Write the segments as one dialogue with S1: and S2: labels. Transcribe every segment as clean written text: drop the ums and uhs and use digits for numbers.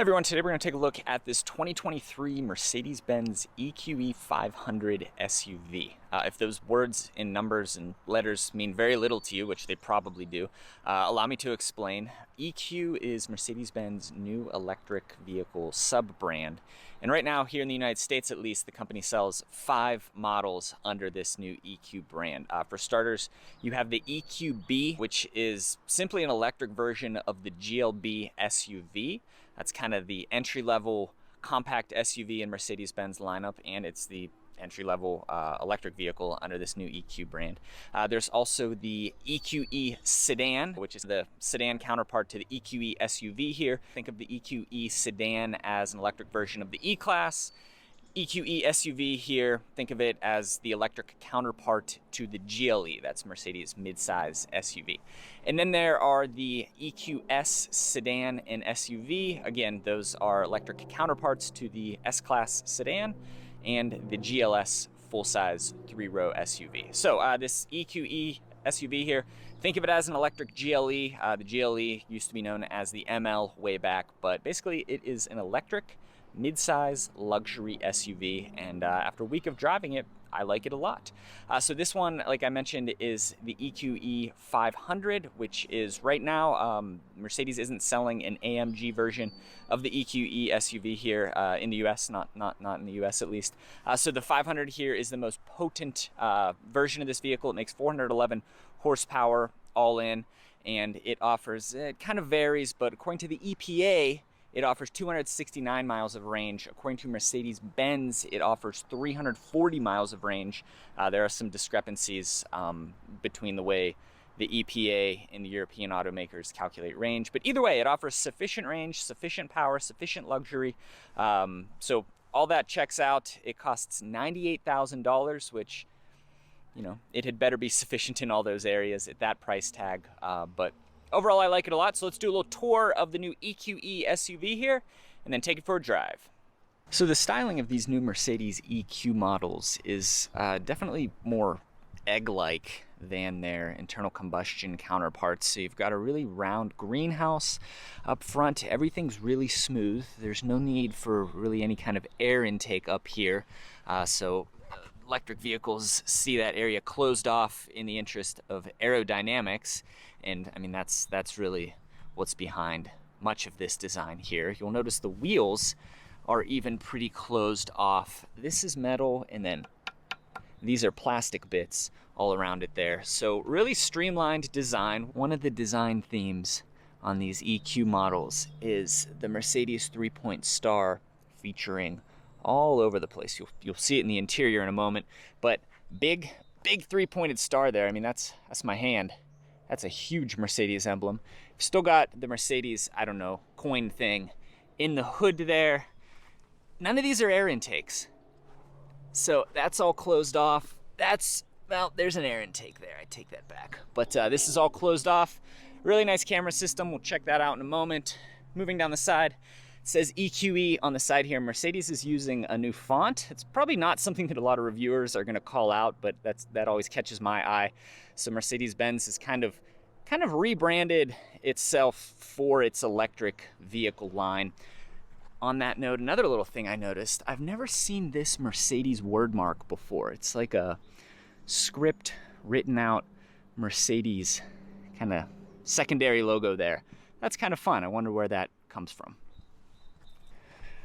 S1: Hi everyone, today we're going to take a look at this 2023 Mercedes-Benz EQE 500 SUV. If those words and numbers and letters mean very little to you, which they probably do, allow me to explain. EQ is Mercedes-Benz new electric vehicle sub-brand. And right now, here in the United States at least, the company sells 5 models under this new EQ brand. For starters, you have the EQB, which is simply an electric version of the GLB SUV. That's kind of the entry-level compact SUV in Mercedes-Benz lineup, and it's the entry-level electric vehicle under this new EQ brand. There's also the EQE sedan, which is the sedan counterpart to the EQE SUV here. Think of the EQE sedan as an electric version of the E-Class. EQE SUV here, think of it as the electric counterpart to the GLE, that's Mercedes midsize SUV. And then there are the EQS sedan and SUV. Again, those are electric counterparts to the S-Class sedan and the GLS full-size 3-row SUV. So this EQE SUV here, think of it as an electric GLE. The GLE used to be known as the ML way back, but basically it is an electric mid-size luxury SUV, and after a week of driving it, I like it a lot. So this one, like I mentioned, is the EQE 500, which is right now, Mercedes isn't selling an AMG version of the EQE SUV here in the US, not in the US at least. So the 500 here is the most potent version of this vehicle. It makes 411 horsepower all in, and it offers, it kind of varies, but according to the EPA, it offers 269 miles of range. According to Mercedes-Benz, it offers 340 miles of range. There are some discrepancies between the way the EPA and the European automakers calculate range. But either way, it offers sufficient range, sufficient power, sufficient luxury. So all that checks out. It costs $98,000, which, you know, it had better be sufficient in all those areas at that price tag. But overall, I like it a lot, so let's do a little tour of the new EQE SUV here, and then take it for a drive. So the styling of these new Mercedes EQ models is definitely more egg-like than their internal combustion counterparts. So you've got a really round greenhouse up front. Everything's really smooth. There's no need for really any kind of air intake up here. So electric vehicles see that area closed off in the interest of aerodynamics, and I mean that's really what's behind much of this design here. You'll notice the wheels are even pretty closed off. This is metal, and then these are plastic bits all around it there. So really streamlined design. One of the design themes on these EQ models is the Mercedes 3-point star featuring all over the place. You'll see it in the interior in a moment, but big 3-pointed star there. I mean, that's my hand. That's a huge Mercedes emblem. You've still got the Mercedes, I don't know, coin thing in the hood there. None of these are air intakes. So that's all closed off. Well, there's an air intake there. I take that back. But this is all closed off. Really nice camera system. We'll check that out in a moment. Moving down the side, it says EQE on the side here. Mercedes is using a new font. It's probably not something that a lot of reviewers are going to call out, but that always catches my eye. So Mercedes-Benz has kind of rebranded itself for its electric vehicle line. On that note, another little thing I noticed, I've never seen this Mercedes word mark before. It's like a script written out Mercedes kind of secondary logo there. That's kind of fun. I wonder where that comes from.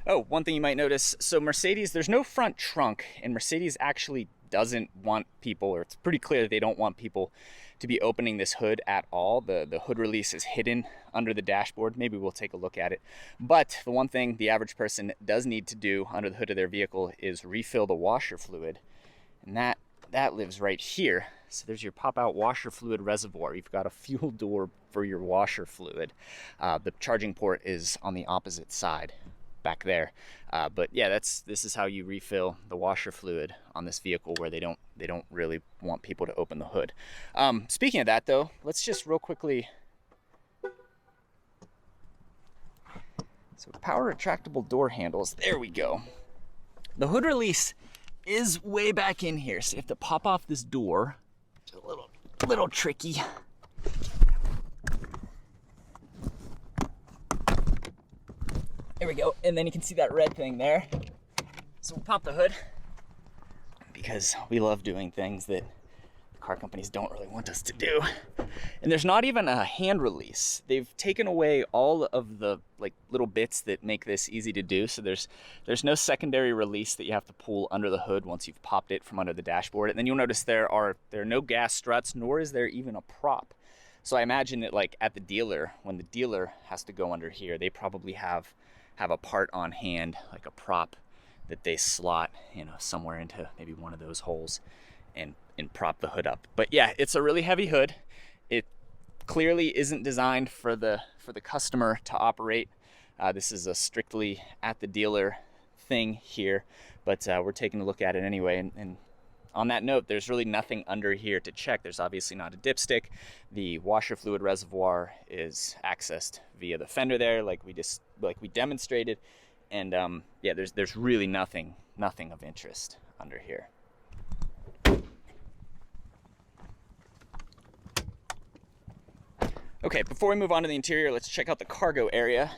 S1: Oh, one thing you might notice, so Mercedes, there's no front trunk, and Mercedes actually doesn't want people, or it's pretty clear that they don't want people to be opening this hood at all. The hood release is hidden under the dashboard. Maybe we'll take a look at it. But the one thing the average person does need to do under the hood of their vehicle is refill the washer fluid, and that lives right here. So there's your pop-out washer fluid reservoir. You've got a fuel door for your washer fluid. The charging port is on the opposite side back there, but yeah, this is how you refill the washer fluid on this vehicle, where they don't really want people to open the hood. Speaking of that though, let's just real quickly, so power retractable door handles, there we go. The hood release is way back in here, so you have to pop off this door. It's a little tricky. There we go. And then you can see that red thing there. So we'll pop the hood because we love doing things that car companies don't really want us to do. And there's not even a hand release. They've taken away all of the like little bits that make this easy to do. So there's no secondary release that you have to pull under the hood once you've popped it from under the dashboard. And then you'll notice there are no gas struts, nor is there even a prop. So I imagine that like at the dealer, when the dealer has to go under here, they probably have a part on hand, like a prop that they slot, you know, somewhere into maybe one of those holes and prop the hood up. But yeah, it's a really heavy hood. It clearly isn't designed for the customer to operate. This is a strictly at the dealer thing here, but we're taking a look at it anyway. And on that note, there's really nothing under here to check. There's obviously not a dipstick. The washer fluid reservoir is accessed via the fender there, like we demonstrated. And yeah, there's really nothing of interest under here. Okay, before we move on to the interior, let's check out the cargo area.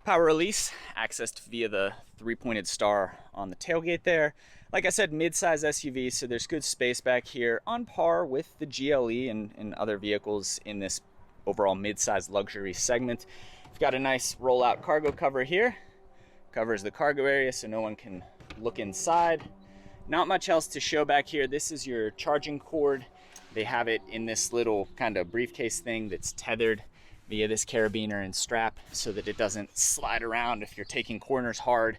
S1: Power release, accessed via the 3-pointed star on the tailgate there. Like I said, mid-size SUV, so there's good space back here, on par with the GLE and other vehicles in this overall mid-size luxury segment. We've got a nice roll-out cargo cover here. Covers the cargo area so no one can look inside. Not much else to show back here. This is your charging cord. They have it in this little kind of briefcase thing that's tethered via this carabiner and strap so that it doesn't slide around if you're taking corners hard.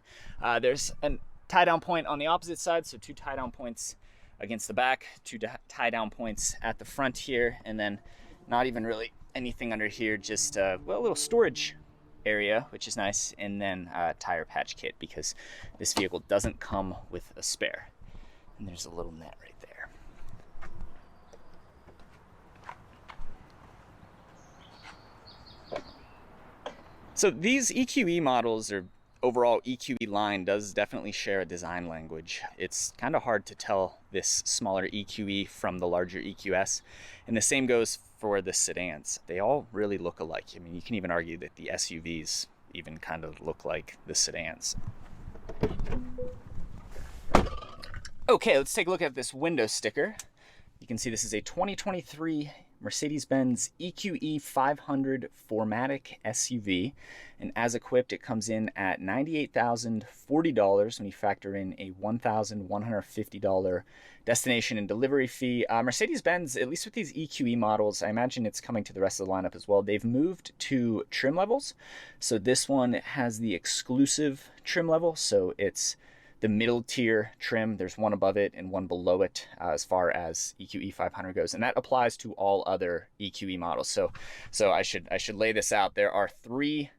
S1: There's a tie down point on the opposite side, so 2 tie down points against the back, 2 tie down points at the front here, and then not even really anything under here, just well, a little storage area, which is nice, and then a tire patch kit because this vehicle doesn't come with a spare. And there's a little net right there. So these EQE models, or overall EQE line, does definitely share a design language. It's kind of hard to tell this smaller EQE from the larger EQS, and the same goes for the sedans. They all really look alike. I mean, you can even argue that the SUVs even kind of look like the sedans. Okay, let's take a look at this window sticker. You can see this is a 2023 Mercedes-Benz EQE 500 4MATIC SUV, and as equipped it comes in at $98,040 when you factor in a $1,150 destination and delivery fee. Mercedes-Benz, at least with these EQE models, I imagine it's coming to the rest of the lineup as well, they've moved to trim levels. So this one has the exclusive trim level, so it's the middle tier trim. There's one above it and one below it as far as EQE 500 goes, and that applies to all other EQE models. So I should lay this out. There are 3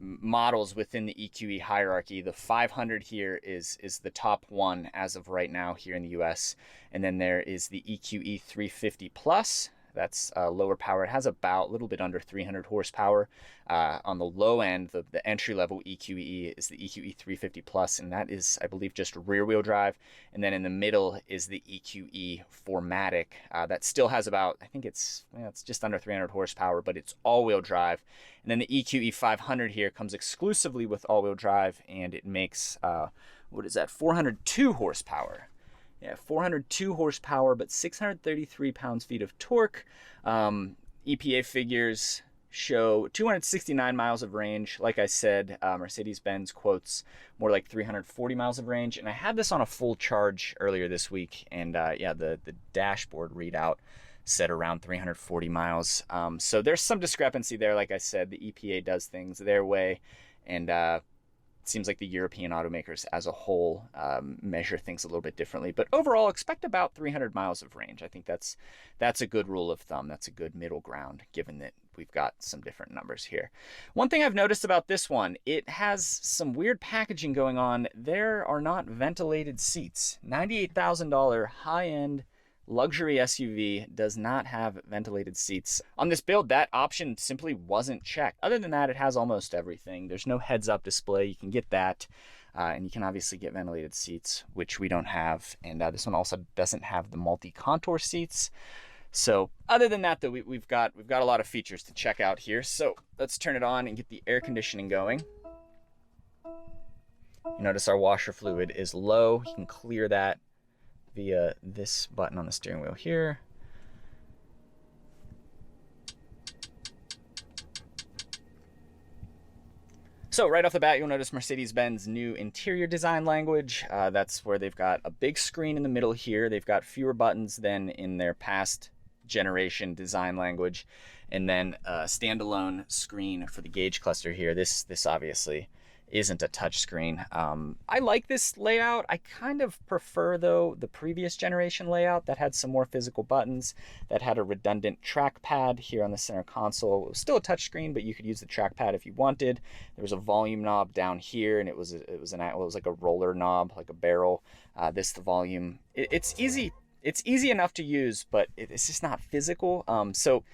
S1: models within the EQE hierarchy. The 500 here is the top one as of right now here in the US, and then there is the EQE 350 Plus. That's lower power. It has about a little bit under 300 horsepower. On the low end, the entry-level EQE is the EQE 350 Plus, and that is, I believe, just rear-wheel drive. And then in the middle is the EQE 4MATIC. That still has about, I think it's just under 300 horsepower, but it's all-wheel drive. And then the EQE 500 here comes exclusively with all-wheel drive, and it makes, 402 horsepower. Yeah, 402 horsepower, but 633 pounds-feet of torque. EPA figures show 269 miles of range. Like I said, Mercedes-Benz quotes more like 340 miles of range. And I had this on a full charge earlier this week, and yeah, the dashboard readout said around 340 miles. So there's some discrepancy there. Like I said, the EPA does things their way, and it seems like the European automakers as a whole measure things a little bit differently. But overall, expect about 300 miles of range. I think that's a good rule of thumb. That's a good middle ground, given that we've got some different numbers here. One thing I've noticed about this one, it has some weird packaging going on. There are not ventilated seats. $98,000 high-end luxury SUV does not have ventilated seats. On this build, that option simply wasn't checked. Other than that, it has almost everything. There's no heads-up display. You can get that, and you can obviously get ventilated seats, which we don't have. And this one also doesn't have the multi-contour seats. So other than that, though, we've got a lot of features to check out here. So let's turn it on and get the air conditioning going. Notice our washer fluid is low. You can clear that via this button on the steering wheel here. So right off the bat, you'll notice Mercedes-Benz new interior design language. That's where they've got a big screen in the middle here. They've got fewer buttons than in their past generation design language. And then a standalone screen for the gauge cluster here. This obviously isn't a touch screen. I like this layout. I kind of prefer, though, the previous generation layout that had some more physical buttons, that had a redundant trackpad here on the center console. It was still a touch screen, but you could use the trackpad if you wanted. There was a volume knob down here, and it was like a roller knob, like a barrel. The volume. It's easy. It's easy enough to use, but it's just not physical. So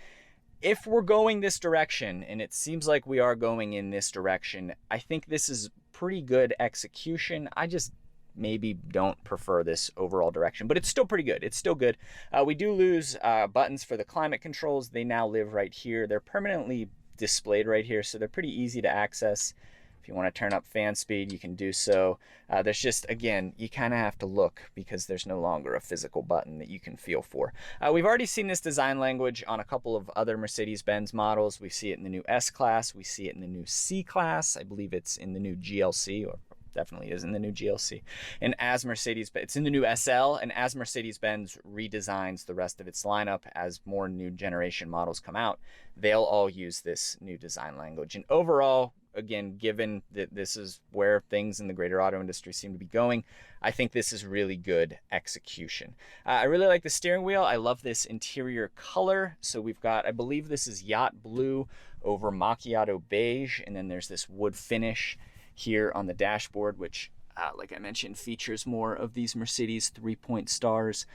S1: if we're going this direction, and it seems like we are going in this direction, I think this is pretty good execution. I just maybe don't prefer this overall direction, but it's still pretty good. It's still good. We do lose buttons for the climate controls. They now live right here. They're permanently displayed right here, so they're pretty easy to access. If you want to turn up fan speed, you can do so. There's just, again, you kind of have to look because there's no longer a physical button that you can feel for. We've already seen this design language on a couple of other Mercedes-Benz models. We see it in the new S-Class. We see it in the new C-Class. I believe it's in the new GLC, or definitely is in the new GLC. And as it's in the new SL, and as Mercedes-Benz redesigns the rest of its lineup, as more new generation models come out, they'll all use this new design language. And overall, again, given that this is where things in the greater auto industry seem to be going, I think this is really good execution. I really like the steering wheel. I love this interior color. So we've got, I believe this is yacht blue over macchiato beige, and then there's this wood finish here on the dashboard, which, like I mentioned, features more of these Mercedes 3-point stars.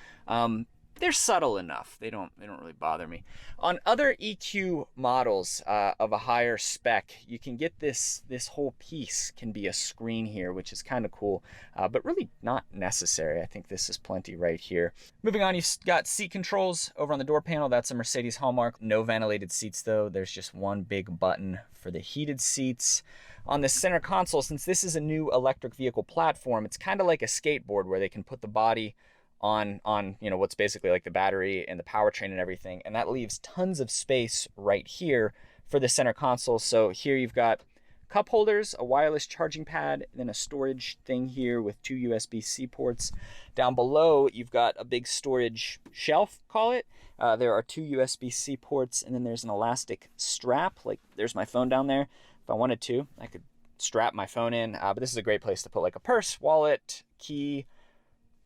S1: They're subtle enough. They don't really bother me. On other EQ models of a higher spec, you can get this whole piece can be a screen here, which is kind of cool, but really not necessary. I think this is plenty right here. Moving on, you've got seat controls over on the door panel. That's a Mercedes hallmark. No ventilated seats though. There's just one big button for the heated seats. On the center console, since this is a new electric vehicle platform, it's kind of like a skateboard where they can put the body on what's basically like the battery and the powertrain and everything, and that leaves tons of space right here for the center console. So here you've got cup holders, a wireless charging pad, and then a storage thing here with 2 USB-C ports. Down below, you've got a big storage shelf, call it. There are 2 USB-C ports, and then there's an elastic strap. Like, there's my phone down there. If I wanted to, I could strap my phone in, but this is a great place to put like a purse, wallet, key,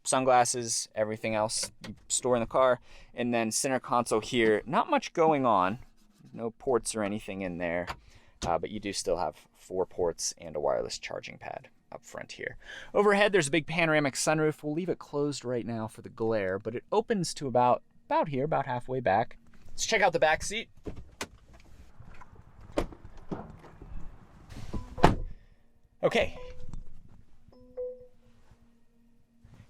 S1: sunglasses, everything else you store in the car. And then center console here, not much going on, no ports or anything in there, but you do still have 4 ports and a wireless charging pad up front here. Overhead, there's a big panoramic sunroof. We'll leave it closed right now for the glare, but it opens to about here, about halfway back. Let's check out the back seat. Okay.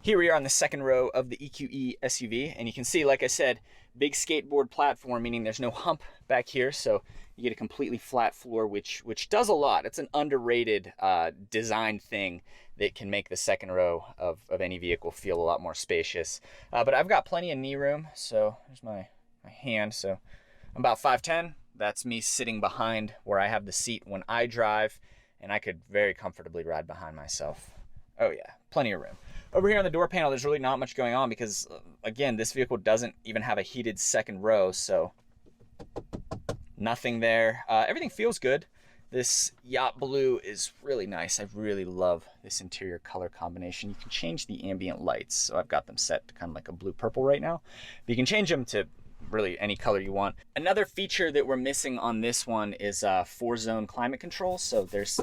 S1: Here we are on the second row of the EQE SUV, and you can see, like I said, big skateboard platform, meaning there's no hump back here, so you get a completely flat floor, which does a lot. It's an underrated design thing that can make the second row of any vehicle feel a lot more spacious. But I've got plenty of knee room, so there's my hand. So I'm about 5'10". That's me sitting behind where I have the seat when I drive, and I could very comfortably ride behind myself. Oh yeah, plenty of room. Over here on the door panel, there's really not much going on because, again, this vehicle doesn't even have a heated second row, so nothing there. Everything feels good. This yacht blue is really nice. I really love this interior color combination. You can change the ambient lights, so I've got them set to kind of like a blue-purple right now. But you can change them to really any color you want. Another feature that we're missing on this one is 4-zone climate control. So there's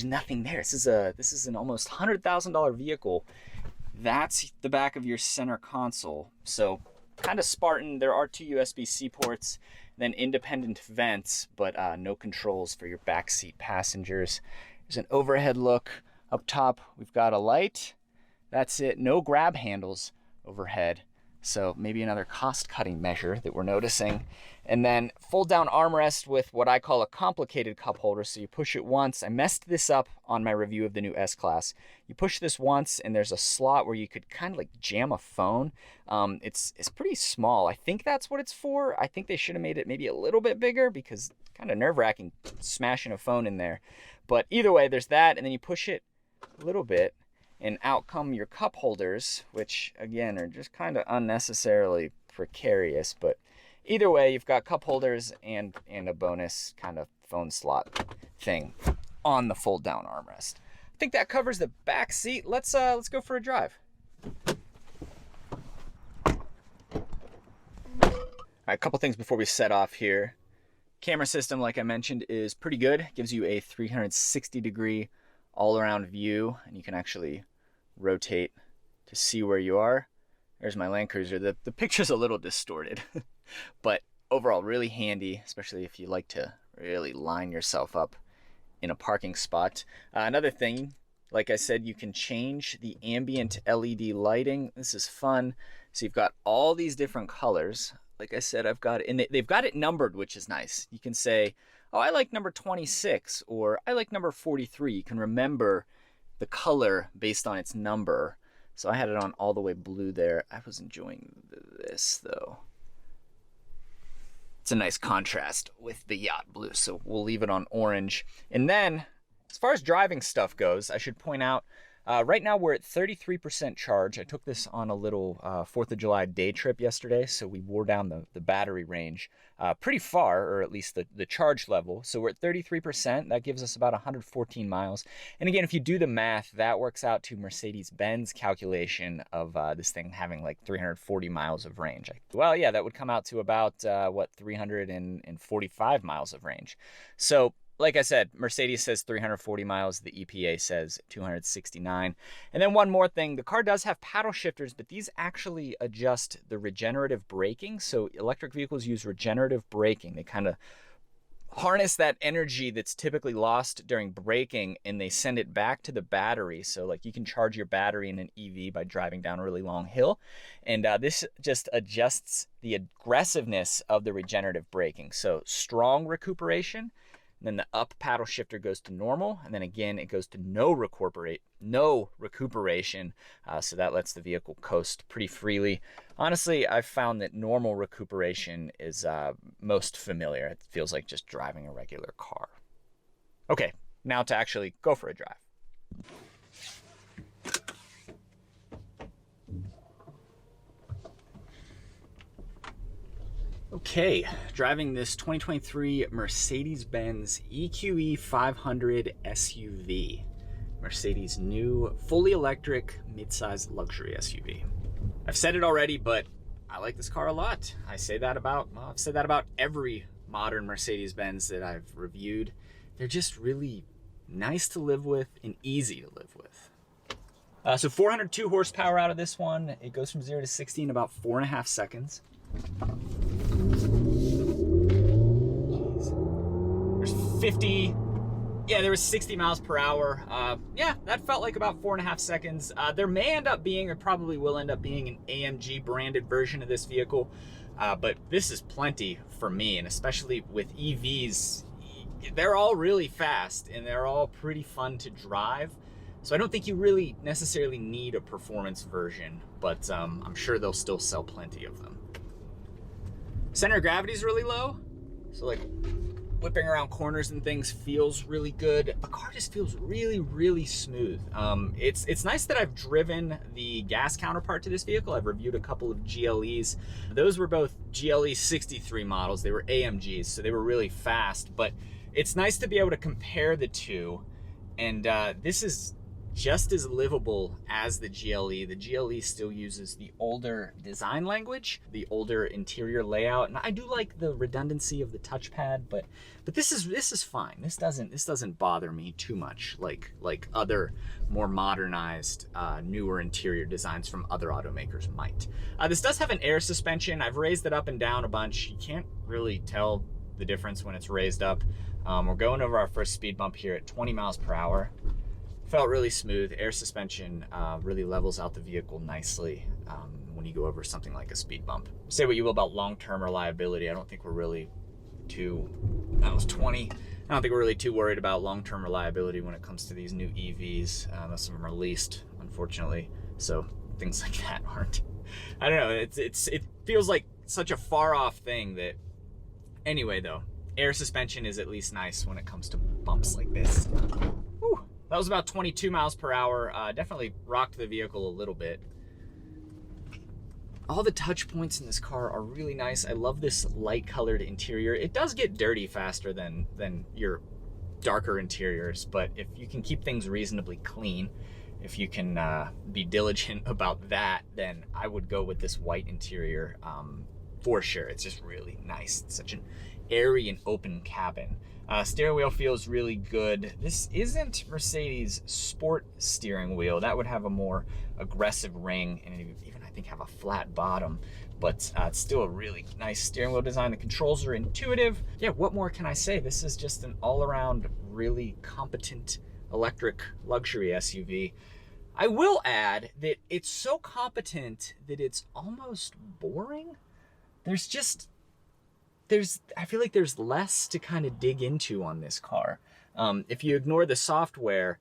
S1: nothing there. This is an almost $100,000 vehicle. That's the back of your center console. So kind of Spartan. There are 2 USB-C ports, then independent vents, but no controls for your backseat passengers. There's an overhead look up top. We've got a light. That's it. No grab handles overhead. So maybe another cost-cutting measure that we're noticing. And then fold down armrest with what I call a complicated cup holder. So you push it once. I messed this up on my review of the new S-Class. You push this once and there's a slot where you could kind of like jam a phone. It's pretty small. I think that's what it's for. I think they should have made it maybe a little bit bigger because it's kind of nerve-wracking smashing a phone in there. But either way, there's that, and then you push it a little bit and out come your cup holders, which again are just kind of unnecessarily precarious, but either way, you've got cup holders and a bonus kind of phone slot thing on the fold down armrest. I think that covers the back seat. Let's go for a drive. All right, a couple things before we set off here. Camera system, like I mentioned, is pretty good. Gives you a 360-degree all-around view, and you can actually rotate to see where you are. There's my Land Cruiser. The picture's a little distorted, but overall really handy, especially if you like to really line yourself up in a parking spot. Another thing, like I said, you can change the ambient LED lighting. This is fun. So you've got all these different colors. Like I said, I've got it, and they've got it numbered, which is nice. You can say, oh, I like number 26, or I like number 43. You can remember the color based on its number. So I had it on all the way blue there. I was enjoying this though. It's a nice contrast with the yacht blue, so we'll leave it on orange. And then, as far as driving stuff goes, I should point out, right now we're at 33% charge. I took this on a little 4th of July day trip yesterday, so we wore down the battery range pretty far, or at least the charge level. So we're at 33%. That gives us about 114 miles. And again, if you do the math, that works out to Mercedes-Benz calculation of this thing having like 340 miles of range. Well, yeah, that would come out to about, 345 miles of range. So like I said, Mercedes says 340 miles. The EPA says 269. And then one more thing, the car does have paddle shifters, but these actually adjust the regenerative braking. So electric vehicles use regenerative braking. They kind of harness that energy that's typically lost during braking, and they send it back to the battery. So like you can charge your battery in an EV by driving down a really long hill. And this just adjusts the aggressiveness of the regenerative braking. So strong recuperation. Then the up paddle shifter goes to normal, and then again it goes to no recuperation, so that lets the vehicle coast pretty freely. Honestly, I've found that normal recuperation is most familiar. It feels like just driving a regular car. Okay, now to actually go for a drive. Okay, driving this 2023 Mercedes-Benz EQE 500 SUV. Mercedes' new fully electric midsize luxury SUV. I've said it already, but I like this car a lot. I've said that about every modern Mercedes-Benz that I've reviewed. They're just really nice to live with and easy to live with. So 402 horsepower out of this one. It goes from 0 to 60 in about 4.5 seconds. There's 50, yeah, there was 60 miles per hour. Yeah, that felt like about 4.5 seconds. There may end up being, or probably will end up being, an AMG branded version of this vehicle, but this is plenty for me, and especially with EVs, they're all really fast and they're all pretty fun to drive. So I don't think you really necessarily need a performance version, but I'm sure they'll still sell plenty of them. Center of gravity is really low, so like whipping around corners and things feels really good. The car just feels really, really smooth. It's nice that I've driven the gas counterpart to this vehicle. I've reviewed a couple of GLEs. Those were both GLE 63 models. They were AMGs, so they were really fast, but it's nice to be able to compare the two, and this is just as livable as the GLE. The GLE still uses the older design language, the older interior layout, and I do like the redundancy of the touchpad, but this is fine. This doesn't bother me too much like other more modernized, newer interior designs from other automakers might. This does have an air suspension. I've raised it up and down a bunch. You can't really tell the difference when it's raised up. We're going over our first speed bump here at 20 miles per hour. Felt really smooth. Air suspension really levels out the vehicle nicely when you go over something like a speed bump. Say what you will about long-term reliability. I don't think we're really too, that was 20. I don't think we're really too worried about long-term reliability when it comes to these new EVs. Most of them are leased, unfortunately. So things like that aren't, I don't know, it feels like such a far off thing that, anyway though, air suspension is at least nice when it comes to bumps like this. Whew. That was about 22 miles per hour. Definitely rocked the vehicle a little bit. All the touch points in this car are really nice. I love this light colored interior. It does get dirty faster than your darker interiors, but if you can keep things reasonably clean, if you can be diligent about that, then I would go with this white interior for sure. It's just really nice. It's such an airy and open cabin. Steering wheel feels really good. This isn't Mercedes' sport steering wheel. That would have a more aggressive ring and even I think have a flat bottom, but it's still a really nice steering wheel design. The controls are intuitive. Yeah, what more can I say? This is just an all-around really competent electric luxury SUV. I will add that it's so competent that it's almost boring. I feel like there's less to kind of dig into on this car. If you ignore the software,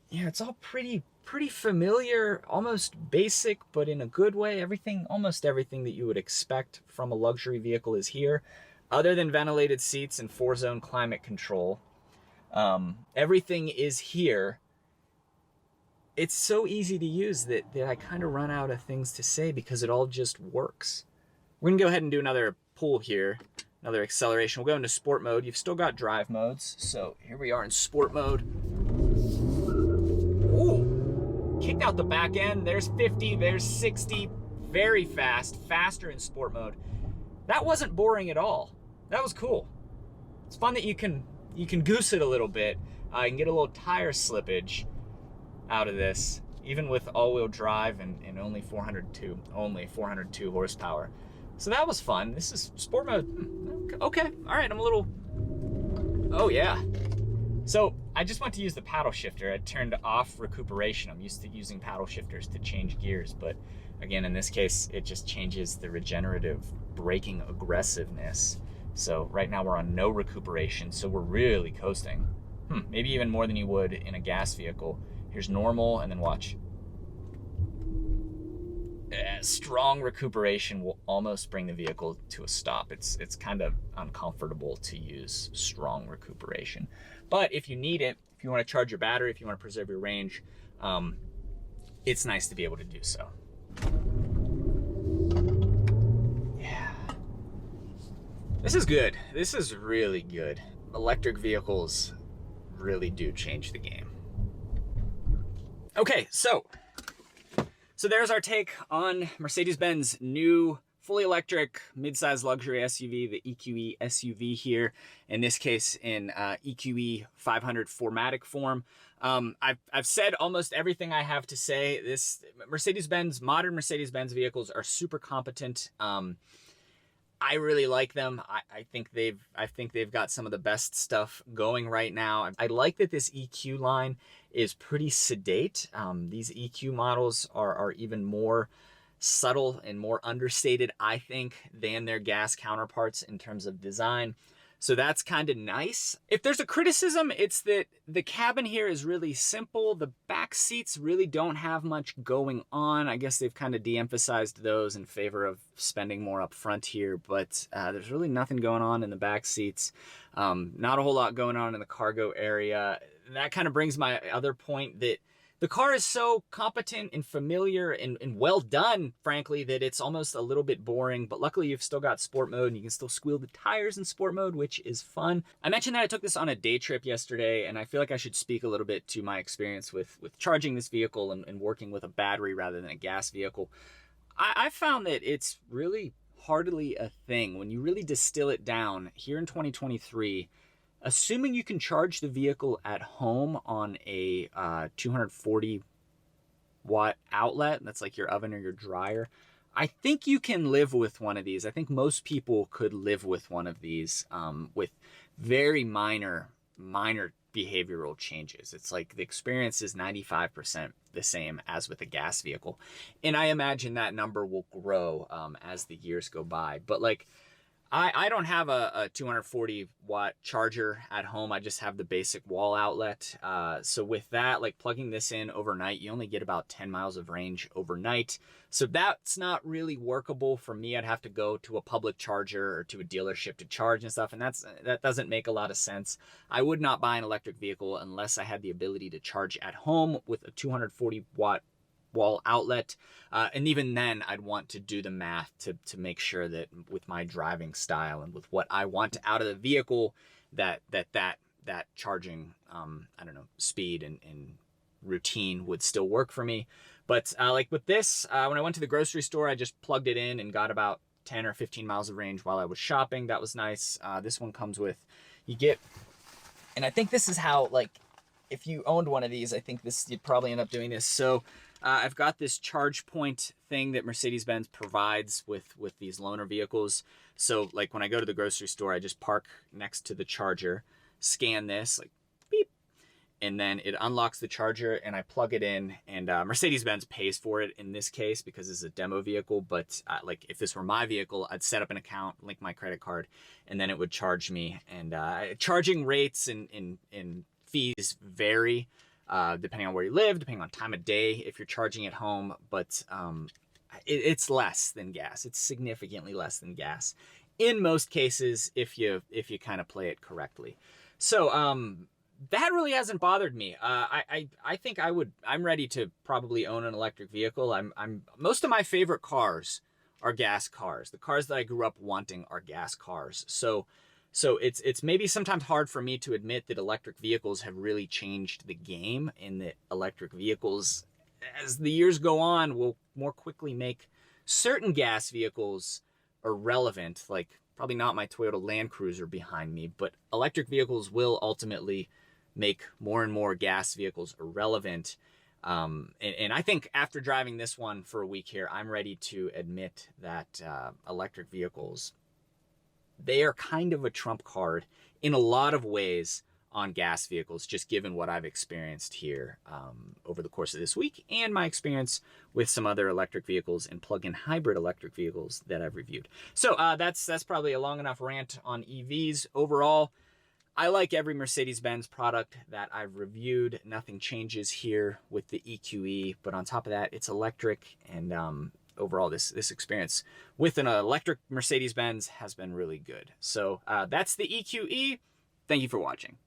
S1: yeah, it's all pretty familiar, almost basic, but in a good way. Almost everything that you would expect from a luxury vehicle is here, other than ventilated seats and 4-zone climate control. Everything is here. It's so easy to use that I kind of run out of things to say because it all just works. We're gonna go ahead and do another pull here, another acceleration. We'll go into sport mode. You've still got drive modes. So here we are in sport mode. Ooh, kicked out the back end. There's 50, there's 60, very fast, faster in sport mode. That wasn't boring at all. That was cool. It's fun that you can goose it a little bit. You can get a little tire slippage out of this, even with all-wheel drive and only 402 horsepower. So that was fun. This is sport mode. Okay, all right, I'm a little, oh yeah. So I just went to use the paddle shifter. I turned off recuperation. I'm used to using paddle shifters to change gears, but again, in this case, it just changes the regenerative braking aggressiveness. So right now we're on no recuperation, so we're really coasting. Maybe even more than you would in a gas vehicle. Here's normal, and then watch. Strong recuperation will almost bring the vehicle to a stop. It's kind of uncomfortable to use strong recuperation. But if you need it, if you want to charge your battery, if you want to preserve your range, it's nice to be able to do so. Yeah. This is good. This is really good. Electric vehicles really do change the game. Okay, so there's our take on Mercedes-Benz new fully electric midsize luxury SUV, the EQE SUV here, in this case in EQE 500 4MATIC form. I've said almost everything I have to say. This modern Mercedes-Benz vehicles are super competent. I really like them. I think they've got some of the best stuff going right now. I like that this EQ line is pretty sedate. These EQ models are even more subtle and more understated, I think, than their gas counterparts in terms of design. So that's kind of nice. If there's a criticism, it's that the cabin here is really simple. The back seats really don't have much going on. I guess they've kind of de-emphasized those in favor of spending more up front here, but there's really nothing going on in the back seats. Not a whole lot going on in the cargo area. That kind of brings my other point that the car is so competent and familiar and well done, frankly, that it's almost a little bit boring. But luckily, you've still got sport mode and you can still squeal the tires in sport mode, which is fun. I mentioned that I took this on a day trip yesterday, and I feel like I should speak a little bit to my experience with charging this vehicle and working with a battery rather than a gas vehicle. I found that it's really hardly a thing. When you really distill it down here in 2023, assuming you can charge the vehicle at home on a 240 watt outlet, that's like your oven or your dryer, I think you can live with one of these. I think most people could live with one of these with very minor behavioral changes. It's like the experience is 95% the same as with a gas vehicle. And I imagine that number will grow as the years go by. But like, I don't have a 240 watt charger at home. I just have the basic wall outlet. So with that, like plugging this in overnight, you only get about 10 miles of range overnight. So that's not really workable for me. I'd have to go to a public charger or to a dealership to charge and stuff. And that doesn't make a lot of sense. I would not buy an electric vehicle unless I had the ability to charge at home with a 240 watt wall outlet. And even then I'd want to do the math to make sure that with my driving style and with what I want out of the vehicle, that charging, I don't know, speed and routine would still work for me. But like with this, when I went to the grocery store, I just plugged it in and got about 10 or 15 miles of range while I was shopping. That was nice. This one comes with, you get, and I think this is how, like, if you owned one of these, I think this, you'd probably end up doing this. So I've got this charge point thing that Mercedes-Benz provides with these loaner vehicles. So like when I go to the grocery store, I just park next to the charger, scan this, like beep, and then it unlocks the charger and I plug it in, and Mercedes-Benz pays for it in this case because it's a demo vehicle. But like if this were my vehicle, I'd set up an account, link my credit card, and then it would charge me. And charging rates and fees vary depending on where you live, depending on time of day, if you're charging at home, but it's less than gas. It's significantly less than gas in most cases if you kind of play it correctly. So that really hasn't bothered me. I think I'm ready to probably own an electric vehicle. Most of my favorite cars are gas cars. The cars that I grew up wanting are gas cars. So it's maybe sometimes hard for me to admit that electric vehicles have really changed the game, and that electric vehicles, as the years go on, will more quickly make certain gas vehicles irrelevant. Like probably not my Toyota Land Cruiser behind me, but electric vehicles will ultimately make more and more gas vehicles irrelevant. And I think after driving this one for a week here, I'm ready to admit that electric vehicles, they are kind of a trump card in a lot of ways on gas vehicles, just given what I've experienced here over the course of this week and my experience with some other electric vehicles and plug-in hybrid electric vehicles that I've reviewed. So that's probably a long enough rant on EVs. Overall, I like every Mercedes-Benz product that I've reviewed. Nothing changes here with the EQE, but on top of that, it's electric, and overall, this experience with an electric Mercedes-Benz has been really good. So that's the EQE. Thank you for watching.